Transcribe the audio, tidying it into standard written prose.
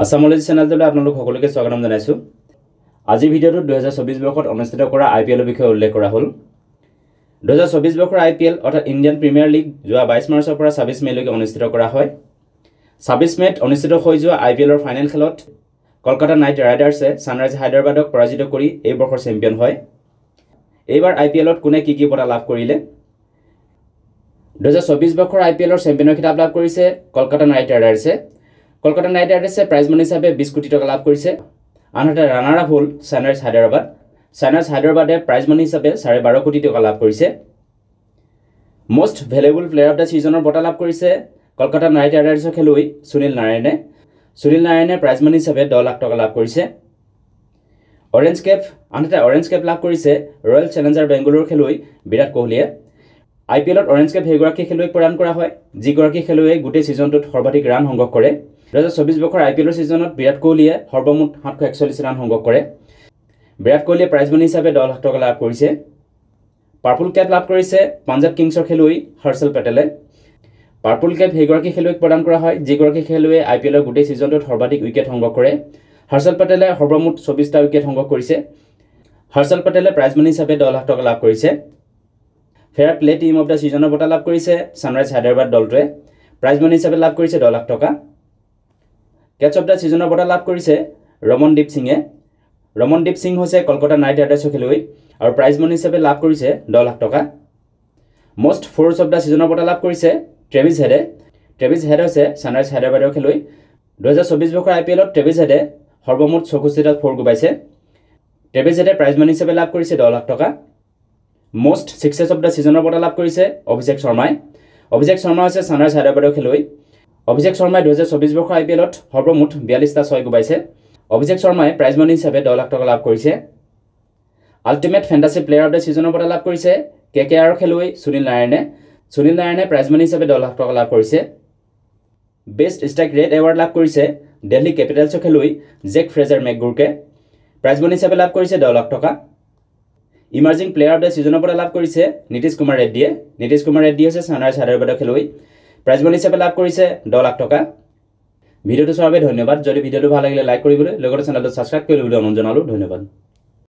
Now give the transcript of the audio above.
আসামলজি চেনেলটোলৈ আপোনালোক সকলোকে স্বাগতম জনাইছো। আজি ভিডিঅ'টোত 2024 বৰ্ষত অনুষ্ঠিত কৰা আইপিএলৰ বিষয়ে উল্লেখ কৰা হ'ল। 2024 বৰ্ষৰ আইপিএল অৰ্থাৎ ইণ্ডিয়ান প্ৰিমিয়াৰ লীগ যোৱা 22 মাৰ্চৰ পৰা 26 মেলৈকে অনুষ্ঠিত কৰা হয়। 26 মেত অনুষ্ঠিত হৈ যোৱা আইপিএলৰ ফাইনেল খেলত কলকাতা নাইট ৰাইডাৰ্ছে ছানৰাইজ হায়দৰাবাদক পৰাজিত কৰি এই বৰ্ষৰ চেম্পিয়ন হয়। এইবাৰ আইপিএলত কোনে কি বঁটা লাভ কৰিলে? 2024 বৰ্ষৰ আইপিএলৰ চেম্পিয়নৰ খিতাপ লাভ কৰিছে কলকাতা নাইট ৰাইডাৰ্ছে। কলকাতা নাইট ৰাইডাৰ্ছে প্ৰাইজ মানি হিচাপে 20 কোটি টকা লাভ কৰিছে। আনহাতে ৰানাৰ আপ হ'ল ছানৰাইজ হায়দৰাবাদ। ছানৰাইজ হায়দৰাবাদে প্ৰাইজ মানি হিচাপে 12.5 কোটি টকা লাভ কৰিছে। Most valuable player of the ছিজনৰ বঁটা লাভ কৰিছে কলকাতা নাইট ৰাইডাৰ্ছৰ খেলুৱৈ সুনীল নাৰায়ণে। সুনীল নাৰায়ণে প্ৰাইজ মানি হিচাপে 10 লাখ টকা লাভ কৰিছে। আনহাতে অৰেঞ্জ কেপ লাভ কৰিছে ৰয়েল চেলেঞ্জাৰ বেংগালুৰুৰ খেলুৱৈ বিৰাট কোহলীয়ে। আইপিএলত অৰেঞ্জ কেপ সেইগৰাকী খেলুৱৈক প্ৰদান কৰা হয় যিগৰাকী খেলুৱৈয়ে গোটেই ছিজনটোত সৰ্বাধিক ৰান সংগ্ৰহ কৰে। 2024 বৰ্ষৰ আইপিএলৰ ছিজনত বিৰাট কোহলীয়ে সৰ্বমুঠ 741 ৰান সংগ্ৰহ কৰে। বিৰাট কোহলীয়ে প্ৰাইজ মানি হিচাপে 10 লাখ টকা লাভ কৰিছে। পাৰ্পল কেপ লাভ কৰিছে পাঞ্জাৱ কিংছৰ খেলুৱৈ হৰ্ষল পেটেলে। পাৰ্পল কেপ সেইগৰাকী খেলুৱৈক প্ৰদান কৰা হয় যিগৰাকী খেলুৱৈয়ে আইপিএলৰ গোটেই ছিজনটোত সৰ্বাধিক উইকেট সংগ্ৰহ কৰে। হৰ্ষল পেটেলে সৰ্বমুঠ 24টা উইকেট সংগ্ৰহ কৰিছে। হৰ্ষল পেটেলে প্ৰাইজ মানি হিচাপে 10 লাখ টকা লাভ কৰিছে। Fair play team of the ছিজনৰ বঁটা লাভ কৰিছে ছানৰাইজ হায়দৰাবাদ দলটোৱে। প্ৰাইজ মানি হিচাপে লাভ কৰিছে 10 লাখ টকা। কেটছ অফ দ্য ছিজনৰ বঁটা লাভ কৰিছে ৰমনদীপ সিঙে। ৰমনদীপ সিং হৈছে কলকাতা নাইট ৰাইডাৰ্ছৰ খেলুৱৈ আৰু প্ৰাইজ মানি হিচাপে লাভ কৰিছে 10 লাখ টকা। মষ্ট ফ'ৰ্চ অফ দ্য ছিজনৰ বঁটা লাভ কৰিছে ট্ৰেভিছ হেডে। ট্ৰেভিছ হেড হৈছে ছানৰাইজ হায়দৰাবাদৰ খেলুৱৈ। 2024 বৰ্ষৰ আইপিএলত ট্ৰেভিছ হেডে সৰ্বমুঠ 64টা ফ'ৰ কোবাইছে। ট্ৰেভিছ হেডে প্ৰাইজ মানি হিচাপে লাভ কৰিছে 10 লাখ টকা। মষ্ট ছিক্সেছ অফ দ্য ছিজনৰ বঁটা লাভ কৰিছে অভিষেক শৰ্মাই। অভিষেক শৰ্মা হৈছে ছানৰাইজ হায়দৰাবাদৰ খেলুৱৈ। অভিষেক শৰ্মাই 2024 বৰ্ষৰ আইপিএলত সৰ্বমুঠ 42টা 6 কোবাইছে। অভিষেক শৰ্মাই প্ৰাইজ মানি হিচাপে 10 লাখ টকা লাভ কৰিছে। আল্টিমেট ফেণ্টাসি প্লেয়াৰ অফ দ্য ছিজনৰ বঁটা লাভ কৰিছে KKRৰ খেলুৱৈ সুনীল নাৰায়ণে। সুনীল নাৰায়ণে প্ৰাইজ মানি হিচাপে 10 লাখ টকা লাভ কৰিছে। বেষ্ট ষ্ট্ৰাইক ৰেট এৱাৰ্ড লাভ কৰিছে দিল্লী কেপিটেলছৰ খেলুৱৈ জেক ফ্ৰেজাৰ মেকগুৰকে। প্ৰাইজ মানি হিচাপে লাভ কৰিছে 10 লাখ টকা। ইমাৰ্জিং প্লেয়াৰ অফ দ্য ছিজনৰ বঁটা লাভ কৰিছে নীতিশ কুমাৰ ৰেড্ডীয়ে। নীতিশ কুমাৰ ৰেড্ডী হৈছে ছানৰাইজ হায়দৰাবাদৰ খেলুৱৈ। প্ৰাইজ মানি হিচাপে লাভ কৰিছে 10 লাখ টকা। ভিডিঅ'টো চোৱাৰ বাবে ধন্যবাদ। যদি ভিডিঅ'টো ভাল লাগিলে লাইক কৰিবলৈ লগতে চেনেলটো ছাবস্ক্ৰাইব কৰিবলৈ অনুৰোধ জনালোঁ। ধন্যবাদ।